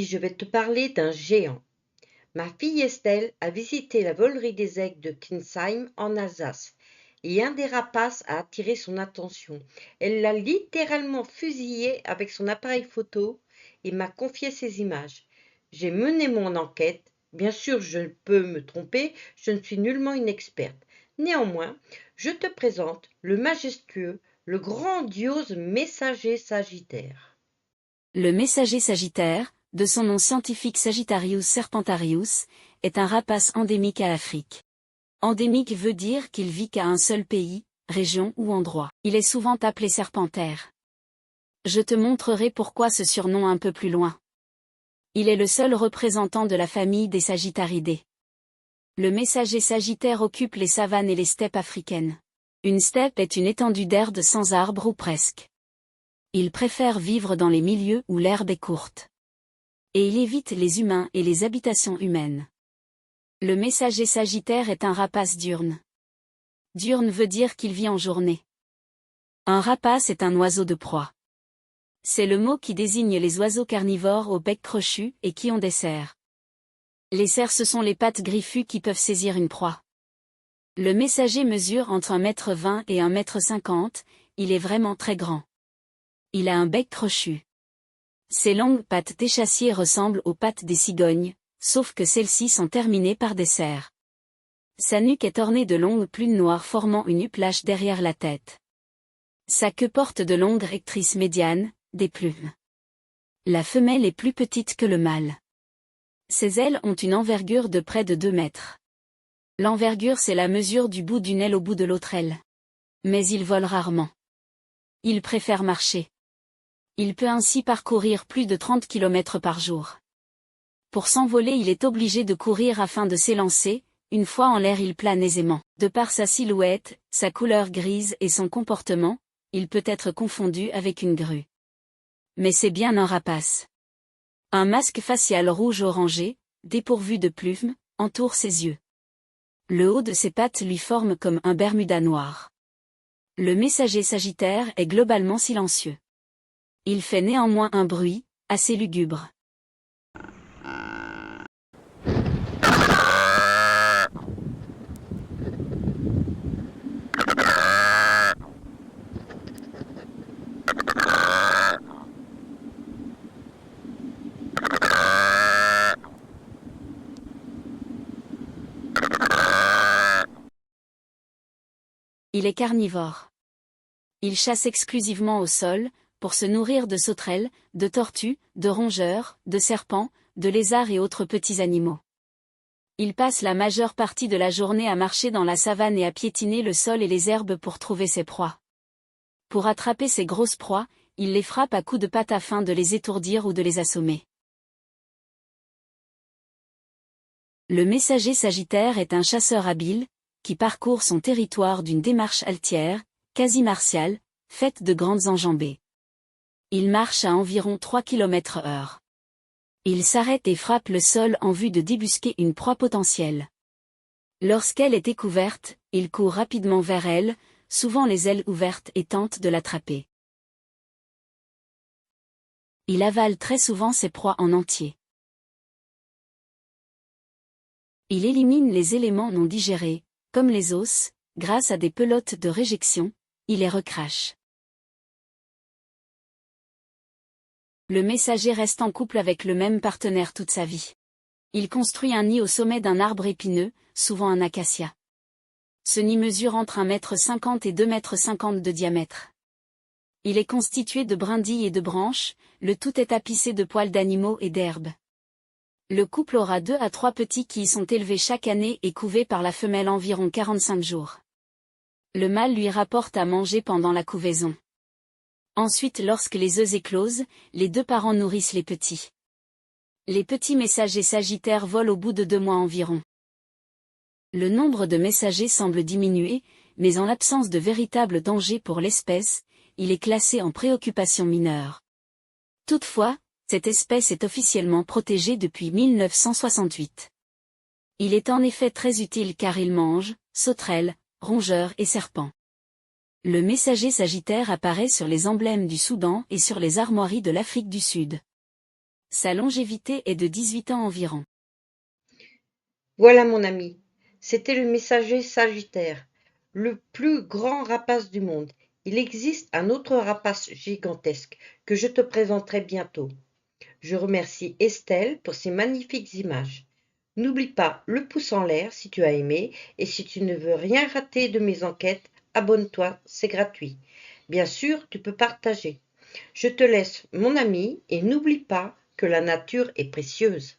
je vais te parler d'un géant. Ma fille Estelle a visité la volerie des aigles de Kinsheim en Alsace et un des rapaces a attiré son attention. Elle l'a littéralement fusillé avec son appareil photo et m'a confié ses images. J'ai mené mon enquête. Bien sûr, je peux me tromper, je ne suis nullement une experte. Néanmoins, je te présente le majestueux, le grandiose messager sagittaire. Le messager sagittaire, de son nom scientifique Sagittarius serpentarius, est un rapace endémique à l'Afrique. Endémique veut dire qu'il vit qu'à un seul pays, région ou endroit. Il est souvent appelé serpentaire. Je te montrerai pourquoi ce surnom un peu plus loin. Il est le seul représentant de la famille des Sagittaridés. Le messager sagittaire occupe les savanes et les steppes africaines. Une steppe est une étendue d'herbe sans arbres ou presque. Il préfère vivre dans les milieux où l'herbe est courte. Et il évite les humains et les habitations humaines. Le messager sagittaire est un rapace diurne. Diurne veut dire qu'il vit en journée. Un rapace est un oiseau de proie. C'est le mot qui désigne les oiseaux carnivores au bec crochu et qui ont des serres. Les serres, ce sont les pattes griffues qui peuvent saisir une proie. Le messager mesure entre 1,20 m et 1,50 m, il est vraiment très grand. Il a un bec crochu. Ses longues pattes d'échassier ressemblent aux pattes des cigognes, sauf que celles-ci sont terminées par des serres. Sa nuque est ornée de longues plumes noires formant une huppelache derrière la tête. Sa queue porte de longues rectrices médianes, des plumes. La femelle est plus petite que le mâle. Ses ailes ont une envergure de près de 2 mètres. L'envergure, c'est la mesure du bout d'une aile au bout de l'autre aile. Mais il vole rarement. Il préfère marcher. Il peut ainsi parcourir plus de 30 km par jour. Pour s'envoler, il est obligé de courir afin de s'élancer. Une fois en l'air, il plane aisément. De par sa silhouette, sa couleur grise et son comportement, il peut être confondu avec une grue. Mais c'est bien un rapace. Un masque facial rouge-orangé, dépourvu de plumes, entoure ses yeux. Le haut de ses pattes lui forme comme un bermuda noir. Le messager sagittaire est globalement silencieux. Il fait néanmoins un bruit, assez lugubre. Il est carnivore. Il chasse exclusivement au sol, pour se nourrir de sauterelles, de tortues, de rongeurs, de serpents, de lézards et autres petits animaux. Il passe la majeure partie de la journée à marcher dans la savane et à piétiner le sol et les herbes pour trouver ses proies. Pour attraper ces grosses proies, il les frappe à coups de patte afin de les étourdir ou de les assommer. Le messager sagittaire est un chasseur habile, qui parcourt son territoire d'une démarche altière, quasi martiale, faite de grandes enjambées. Il marche à environ 3 km/h. Il s'arrête et frappe le sol en vue de débusquer une proie potentielle. Lorsqu'elle est découverte, il court rapidement vers elle, souvent les ailes ouvertes et tente de l'attraper. Il avale très souvent ses proies en entier. Il élimine les éléments non digérés, comme les os, grâce à des pelotes de réjection, il les recrache. Le messager reste en couple avec le même partenaire toute sa vie. Il construit un nid au sommet d'un arbre épineux, souvent un acacia. Ce nid mesure entre 1,50 m et 2,50 m de diamètre. Il est constitué de brindilles et de branches, le tout est tapissé de poils d'animaux et d'herbes. Le couple aura 2 à 3 petits qui y sont élevés chaque année et couvés par la femelle environ 45 jours. Le mâle lui rapporte à manger pendant la couvaison. Ensuite, lorsque les œufs éclosent, les 2 parents nourrissent les petits. Les petits messagers sagittaires volent au bout de 2 mois environ. Le nombre de messagers semble diminuer, mais en l'absence de véritable danger pour l'espèce, il est classé en préoccupation mineure. Toutefois, cette espèce est officiellement protégée depuis 1968. Il est en effet très utile car il mange sauterelles, rongeurs et serpents. Le messager sagittaire apparaît sur les emblèmes du Soudan et sur les armoiries de l'Afrique du Sud. Sa longévité est de 18 ans environ. Voilà mon ami, c'était le messager Sagittaire, le plus grand rapace du monde. Il existe un autre rapace gigantesque que je te présenterai bientôt. Je remercie Estelle pour ces magnifiques images. N'oublie pas le pouce en l'air si tu as aimé et si tu ne veux rien rater de mes enquêtes, abonne-toi, c'est gratuit. Bien sûr, tu peux partager. Je te laisse mon ami et n'oublie pas que la nature est précieuse.